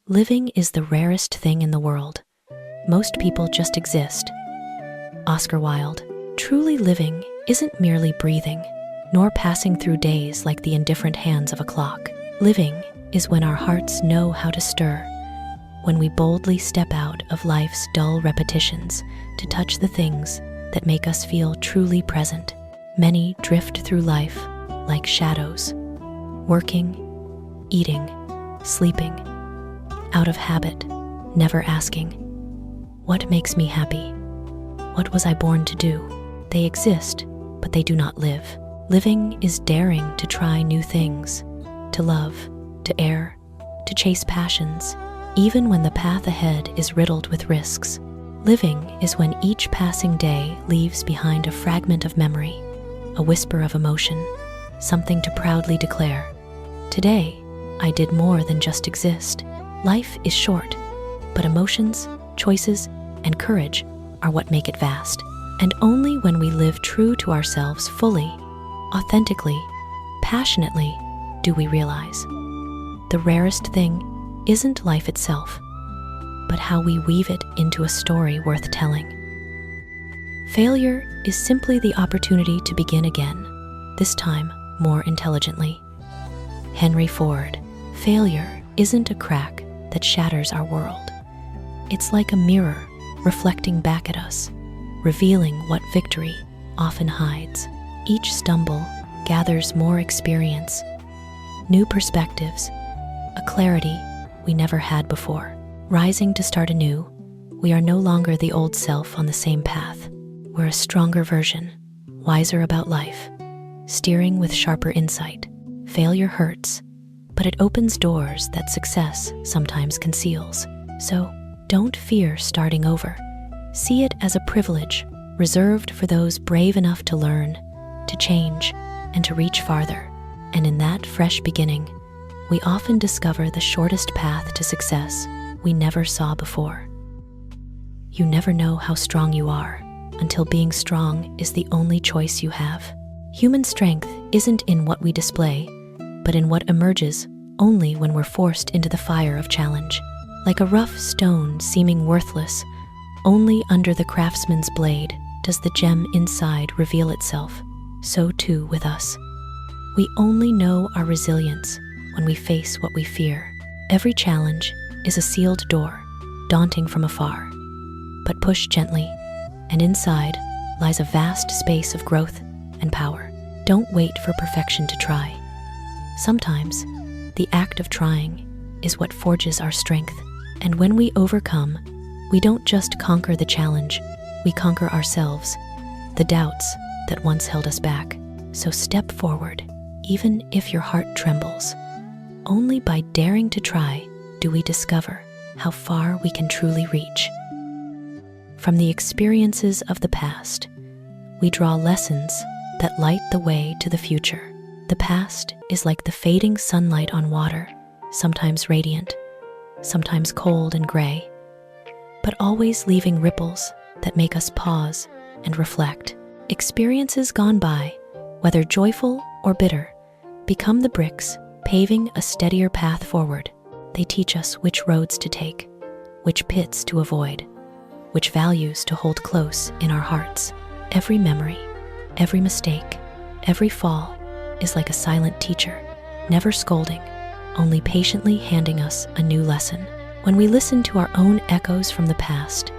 Living is the rarest thing in the world. Most people just exist. Oscar Wilde. Truly living isn't merely breathing, nor passing through days like the indifferent hands of a clock. Living is when our hearts know how to stir, when we boldly step out of life's dull repetitions to touch the things that make us feel truly present. Many drift through life like shadows, working, eating, sleeping, out of habit, never asking, what makes me happy? What was I born to do? They exist, but they do not live. Living is daring to try new things, to love, to err, to chase passions, even when the path ahead is riddled with risks. Living is when each passing day leaves behind a fragment of memory, a whisper of emotion, something to proudly declare. Today, I did more than just exist. Life is short, but emotions, choices, and courage are what make it vast. And only when we live true to ourselves fully, authentically, passionately, do we realize the rarest thing isn't life itself, but how we weave it into a story worth telling. Failure is simply the opportunity to begin again, this time more intelligently. Henry Ford. Failure isn't a crack that shatters our world. It's like a mirror reflecting back at us, revealing what victory often hides. Each stumble gathers more experience, new perspectives, a clarity we never had before. Rising to start anew, we are no longer the old self on the same path. We're a stronger version, wiser about life, steering with sharper insight. Failure hurts, but it opens doors that success sometimes conceals. So don't fear starting over. See it as a privilege reserved for those brave enough to learn, to change, and to reach farther. And in that fresh beginning, we often discover the shortest path to success we never saw before. You never know how strong you are until being strong is the only choice you have. Human strength isn't in what we display, but in what emerges only when we're forced into the fire of challenge. Like a rough stone seeming worthless, only under the craftsman's blade does the gem inside reveal itself. So too with us. We only know our resilience when we face what we fear. Every challenge is a sealed door, daunting from afar, but push gently, and inside lies a vast space of growth and power. Don't wait for perfection to try. Sometimes, the act of trying is what forges our strength. And when we overcome, we don't just conquer the challenge, we conquer ourselves, the doubts that once held us back. So step forward, even if your heart trembles. Only by daring to try do we discover how far we can truly reach. From the experiences of the past, we draw lessons that light the way to the future. The past is like the fading sunlight on water, sometimes radiant, sometimes cold and gray, but always leaving ripples that make us pause and reflect. Experiences gone by, whether joyful or bitter, become the bricks paving a steadier path forward. They teach us which roads to take, which pits to avoid, which values to hold close in our hearts. Every memory, every mistake, every fall is like a silent teacher, never scolding, only patiently handing us a new lesson. When we listen to our own echoes from the past,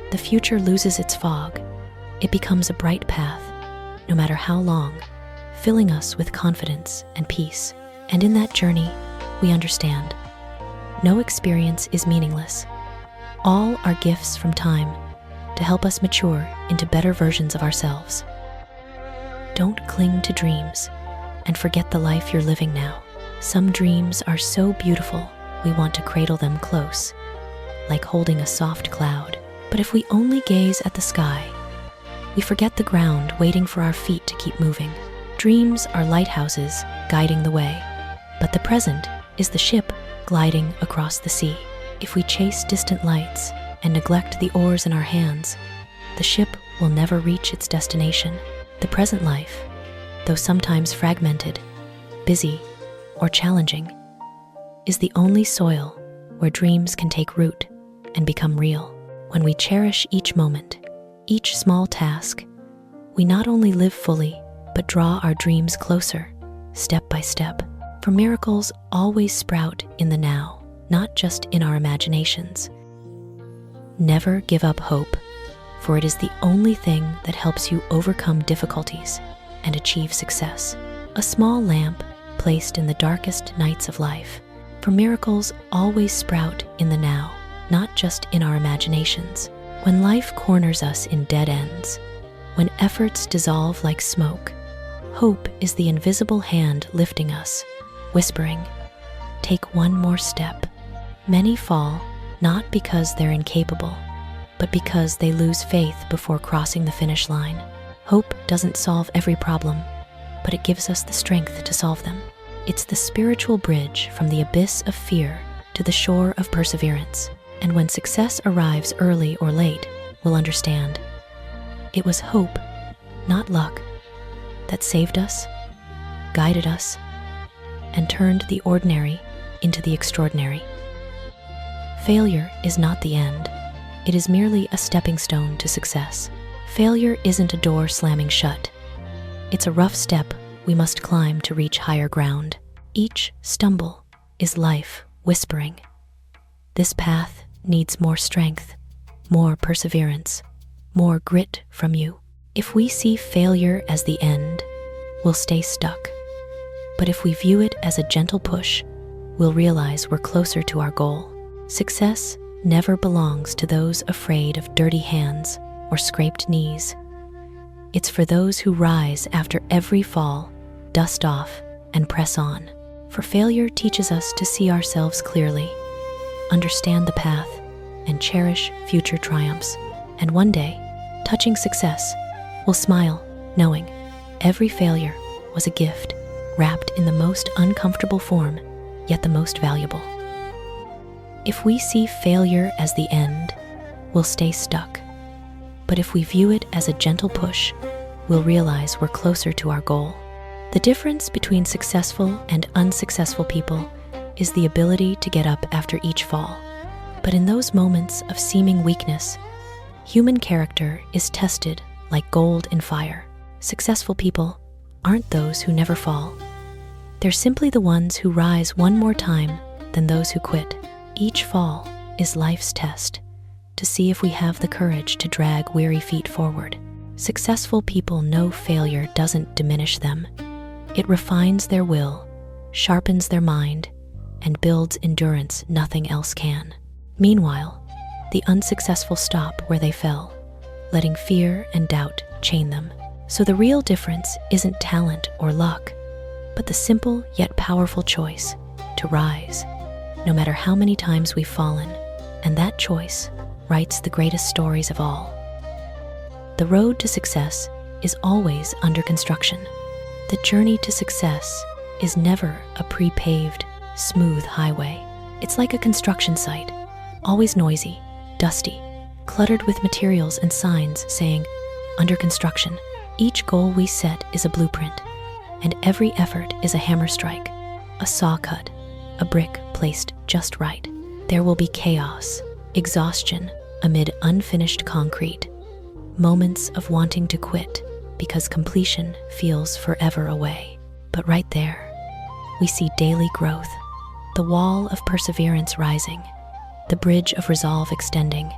the future loses its fog. It becomes a bright path, no matter how long, filling us with confidence and peace. And in that journey, we understand no experience is meaningless. All are gifts from time to help us mature into better versions of ourselves. Don't cling to dreams and forget the life you're living now. Some dreams are so beautiful, we want to cradle them close, like holding a soft cloud. But if we only gaze at the sky, we forget the ground waiting for our feet to keep moving. Dreams are lighthouses guiding the way, but the present is the ship gliding across the sea. If we chase distant lights and neglect the oars in our hands, the ship will never reach its destination. The present life, though sometimes fragmented, busy, or challenging, is the only soil where dreams can take root and become real. When we cherish each moment, each small task, we not only live fully, but draw our dreams closer, step by step. For miracles always sprout in the now, not just in our imaginations. Never give up hope, for it is the only thing that helps you overcome difficulties and achieve success. A small lamp placed in the darkest nights of life. For miracles always sprout in the now, not just in our imaginations. When life corners us in dead ends, when efforts dissolve like smoke, hope is the invisible hand lifting us, whispering, "Take one more step." Many fall, not because they're incapable, but because they lose faith before crossing the finish line. Hope doesn't solve every problem, but it gives us the strength to solve them. It's the spiritual bridge from the abyss of fear to the shore of perseverance. And when success arrives early or late, we'll understand. It was hope, not luck, that saved us, guided us, and turned the ordinary into the extraordinary. Failure is not the end. It is merely a stepping stone to success. Failure isn't a door slamming shut. It's a rough step we must climb to reach higher ground. Each stumble is life whispering, "This path needs more strength, more perseverance, more grit from you." If we see failure as the end, we'll stay stuck. But if we view it as a gentle push, we'll realize we're closer to our goal. Success never belongs to those afraid of dirty hands or scraped knees. It's for those who rise after every fall, dust off, and press on. For failure teaches us to see ourselves clearly, understand the path, and cherish future triumphs. And one day, touching success, we'll smile, knowing every failure was a gift, wrapped in the most uncomfortable form, yet the most valuable. If we see failure as the end, we'll stay stuck. But if we view it as a gentle push, we'll realize we're closer to our goal. The difference between successful and unsuccessful people is the ability to get up after each fall. But in those moments of seeming weakness, human character is tested like gold in fire. Successful people aren't those who never fall. They're simply the ones who rise one more time than those who quit. Each fall is life's test to see if we have the courage to drag weary feet forward. Successful people know failure doesn't diminish them. It refines their will, sharpens their mind, and builds endurance nothing else can. Meanwhile, the unsuccessful stop where they fell, letting fear and doubt chain them. So the real difference isn't talent or luck, but the simple yet powerful choice to rise, no matter how many times we've fallen. And that choice writes the greatest stories of all. The road to success is always under construction. The journey to success is never a pre-paved, smooth highway. It's like a construction site, always noisy, dusty, cluttered with materials and signs saying, "Under construction." Each goal we set is a blueprint, and every effort is a hammer strike, a saw cut, a brick placed just right. There will be chaos, exhaustion amid unfinished concrete, moments of wanting to quit because completion feels forever away. But right there, we see daily growth, the wall of perseverance rising, the bridge of resolve extending,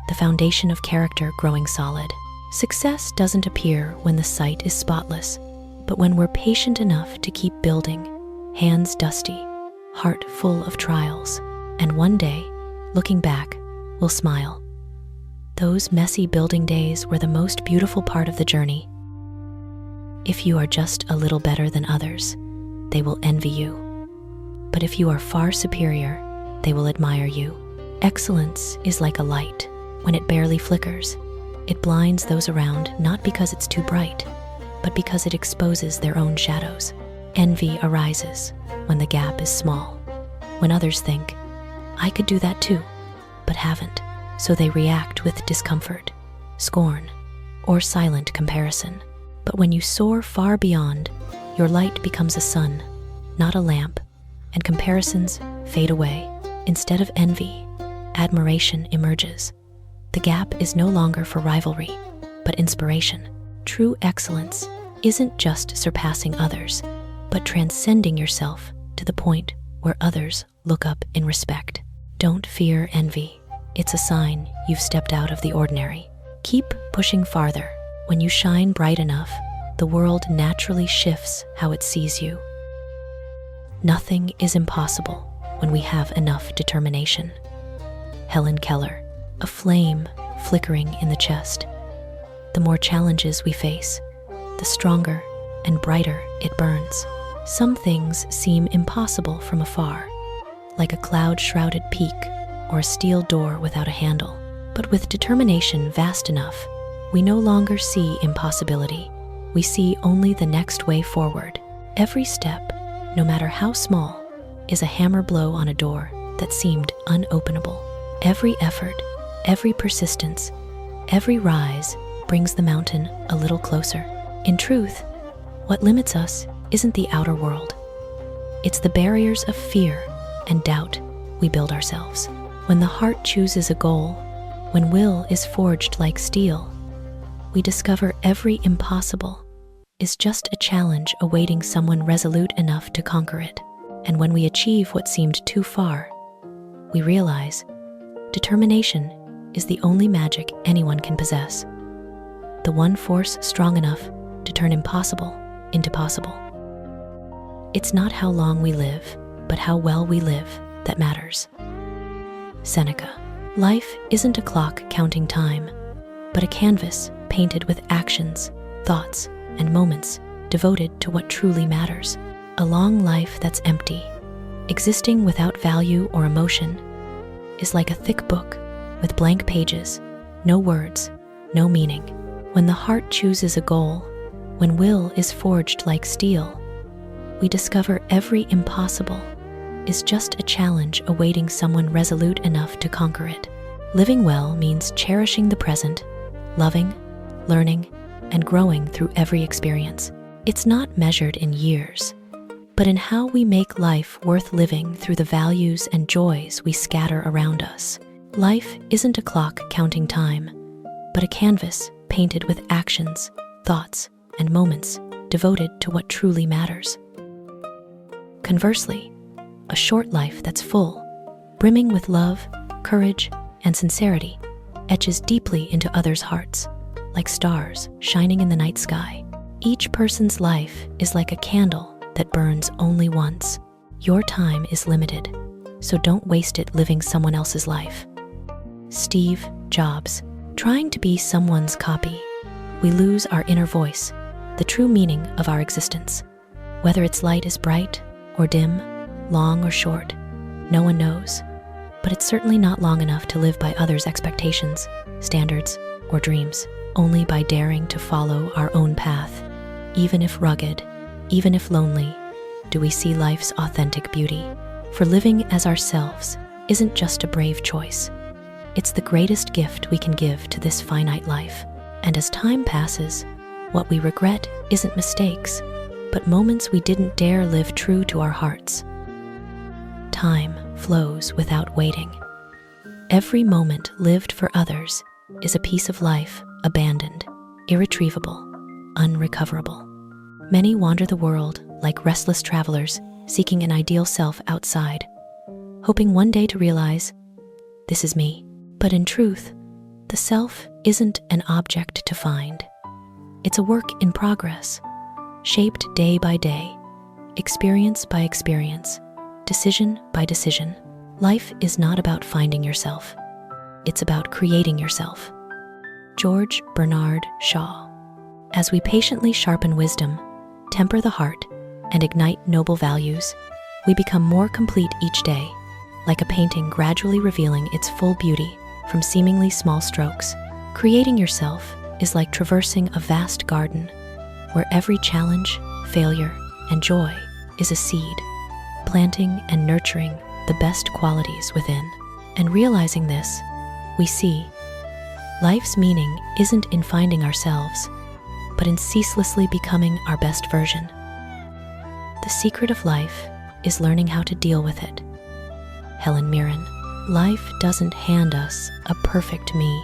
the foundation of character growing solid. Success doesn't appear when the site is spotless, but when we're patient enough to keep building, hands dusty, heart full of trials. And one day, looking back, we'll smile. Those messy building days were the most beautiful part of the journey. If you are just a little better than others, they will envy you. But if you are far superior, they will admire you. Excellence is like a light. When it barely flickers, it blinds those around not because it's too bright, but because it exposes their own shadows. Envy arises when the gap is small, when others think, "I could do that too," but haven't. So they react with discomfort, scorn, or silent comparison. But when you soar far beyond, your light becomes a sun, not a lamp, and comparisons fade away. Instead of envy, admiration emerges. The gap is no longer for rivalry, but inspiration. True excellence isn't just surpassing others, but transcending yourself to the point where others look up in respect. Don't fear envy. It's a sign you've stepped out of the ordinary. Keep pushing farther. When you shine bright enough, the world naturally shifts how it sees you. Nothing is impossible when we have enough determination. Helen Keller, a flame flickering in the chest. The more challenges we face, the stronger and brighter it burns. Some things seem impossible from afar, like a cloud-shrouded peak or a steel door without a handle. But with determination vast enough, we no longer see impossibility. We see only the next way forward. Every step, no matter how small, is a hammer blow on a door that seemed unopenable. Every effort, every persistence, every rise brings the mountain a little closer. In truth, what limits us isn't the outer world. It's the barriers of fear and doubt we build ourselves. When the heart chooses a goal, when will is forged like steel, we discover every impossible is just a challenge awaiting someone resolute enough to conquer it. And when we achieve what seemed too far, we realize determination is the only magic anyone can possess. The one force strong enough to turn impossible into possible. It's not how long we live, but how well we live that matters. Seneca. Life isn't a clock counting time, but a canvas painted with actions, thoughts, and moments devoted to what truly matters. A long life that's empty, existing without value or emotion, is like a thick book with blank pages, no words, no meaning. When the heart chooses a goal, when will is forged like steel, we discover every impossible is just a challenge awaiting someone resolute enough to conquer it. Living well means cherishing the present, loving, learning, and growing through every experience. It's not measured in years, but in how we make life worth living through the values and joys we scatter around us. Life isn't a clock counting time, but a canvas painted with actions, thoughts, and moments devoted to what truly matters. Conversely, a short life that's full, brimming with love, courage, and sincerity, etches deeply into others' hearts, like stars shining in the night sky. Each person's life is like a candle that burns only once. Your time is limited, so don't waste it living someone else's life. Steve Jobs. Trying to be someone's copy, we lose our inner voice, the true meaning of our existence. Whether its light is bright or dim, long or short, no one knows. But it's certainly not long enough to live by others' expectations, standards, or dreams. Only by daring to follow our own path, even if rugged, even if lonely, do we see life's authentic beauty. For living as ourselves isn't just a brave choice. It's the greatest gift we can give to this finite life. And as time passes, what we regret isn't mistakes, but moments we didn't dare live true to our hearts. Time flows without waiting. Every moment lived for others is a piece of life abandoned, irretrievable, unrecoverable. Many wander the world like restless travelers seeking an ideal self outside, hoping one day to realize, this is me. But in truth, the self isn't an object to find. It's a work in progress, shaped day by day, experience by experience, decision by decision. Life is not about finding yourself. It's about creating yourself. George Bernard Shaw. As we patiently sharpen wisdom, temper the heart, and ignite noble values, we become more complete each day, like a painting gradually revealing its full beauty from seemingly small strokes. Creating yourself is like traversing a vast garden, where every challenge, failure, and joy is a seed, planting and nurturing the best qualities within. And realizing this, we see life's meaning isn't in finding ourselves, but in ceaselessly becoming our best version. The secret of life is learning how to deal with it, Helen Mirren. Life doesn't hand us a perfect me.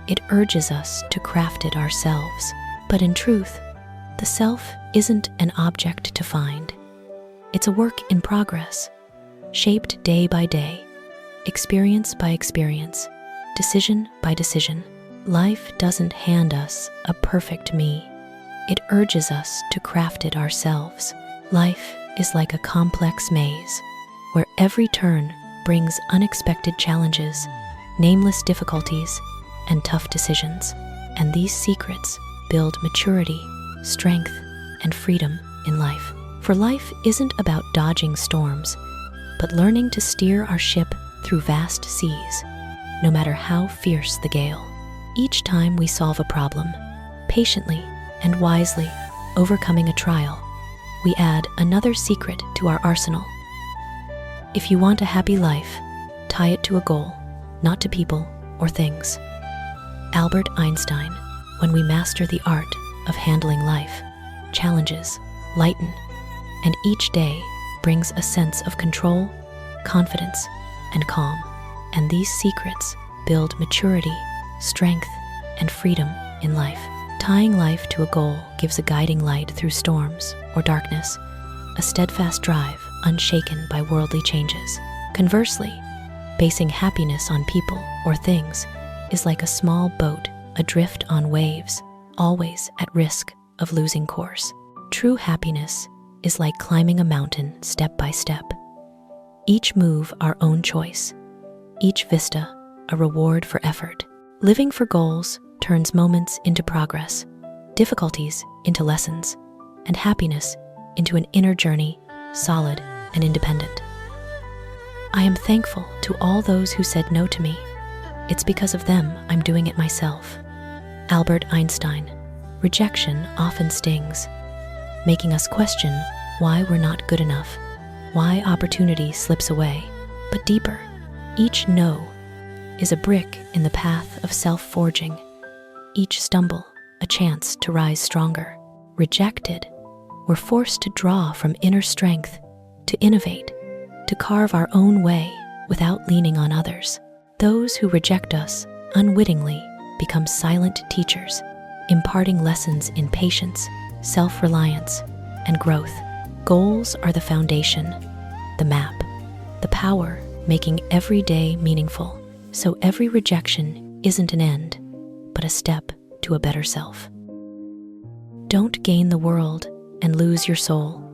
It urges us to craft it ourselves. But in truth, the self isn't an object to find. It's a work in progress, shaped day by day, experience by experience, decision by decision. Life doesn't hand us a perfect me. It urges us to craft it ourselves. Life is like a complex maze, where every turn brings unexpected challenges, nameless difficulties, and tough decisions. And these secrets build maturity, strength, and freedom in life. For life isn't about dodging storms, but learning to steer our ship through vast seas, no matter how fierce the gale. Each time we solve a problem, patiently and wisely overcoming a trial, we add another secret to our arsenal. If you want a happy life, tie it to a goal, not to people or things. Albert Einstein. When we master the art of handling life, challenges lighten, and each day brings a sense of control, confidence, and calm. And these secrets build maturity, strength, and freedom in life. Tying life to a goal gives a guiding light through storms or darkness, a steadfast drive unshaken by worldly changes. Conversely, basing happiness on people or things is like a small boat adrift on waves, always at risk of losing course. True happiness is like climbing a mountain step by step. Each move our own choice, each vista a reward for effort. Living for goals turns moments into progress, difficulties into lessons, and happiness into an inner journey, solid and independent. I am thankful to all those who said no to me. It's because of them I'm doing it myself. Albert Einstein. Rejection often stings, making us question why we're not good enough, why opportunity slips away. But deeper, each no is a brick in the path of self-forging, each stumble a chance to rise stronger. Rejected, we're forced to draw from inner strength, to innovate, to carve our own way without leaning on others. Those who reject us unwittingly become silent teachers, imparting lessons in patience, self-reliance, and growth. Goals are the foundation, the map, the power making every day meaningful. So every rejection isn't an end, but a step to a better self. Don't gain the world and lose your soul,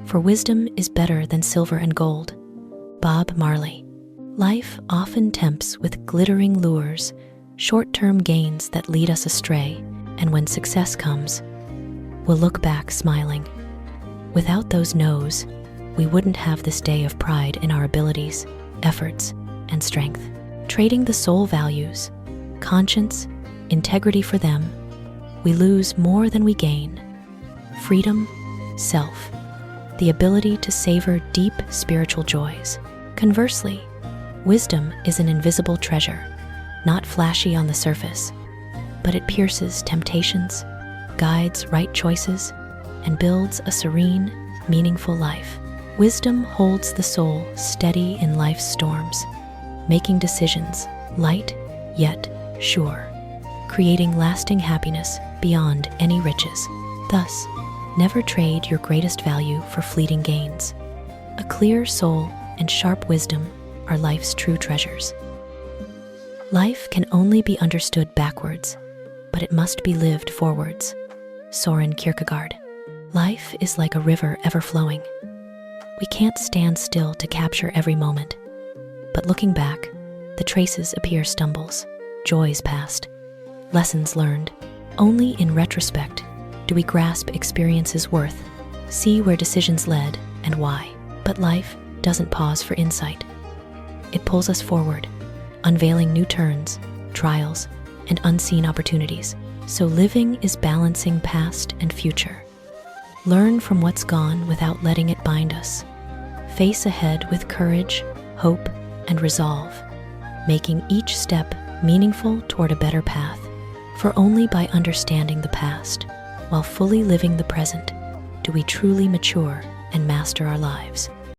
for wisdom is better than silver and gold. Bob Marley. Life often tempts with glittering lures, short-term gains that lead us astray, and when success comes, we'll look back smiling. Without those no's, we wouldn't have this day of pride in our abilities, efforts, and strength. Trading the soul values, conscience, integrity for them, we lose more than we gain. Freedom, self, the ability to savor deep spiritual joys. Conversely, wisdom is an invisible treasure, not flashy on the surface, but it pierces temptations, guides right choices, and builds a serene, meaningful life. Wisdom holds the soul steady in life's storms, making decisions light yet sure, creating lasting happiness beyond any riches. Thus, never trade your greatest value for fleeting gains. A clear soul and sharp wisdom are life's true treasures. Life can only be understood backwards, but it must be lived forwards. Soren Kierkegaard. Life is like a river ever flowing. We can't stand still to capture every moment, but looking back, the traces appear stumbles, joys past, lessons learned. Only in retrospect do we grasp experience's worth, see where decisions led and why. But life doesn't pause for insight. It pulls us forward, unveiling new turns, trials, and unseen opportunities. So living is balancing past and future. Learn from what's gone without letting it bind us. Face ahead with courage, hope, and resolve, making each step meaningful toward a better path. For only by understanding the past, while fully living the present, do we truly mature and master our lives.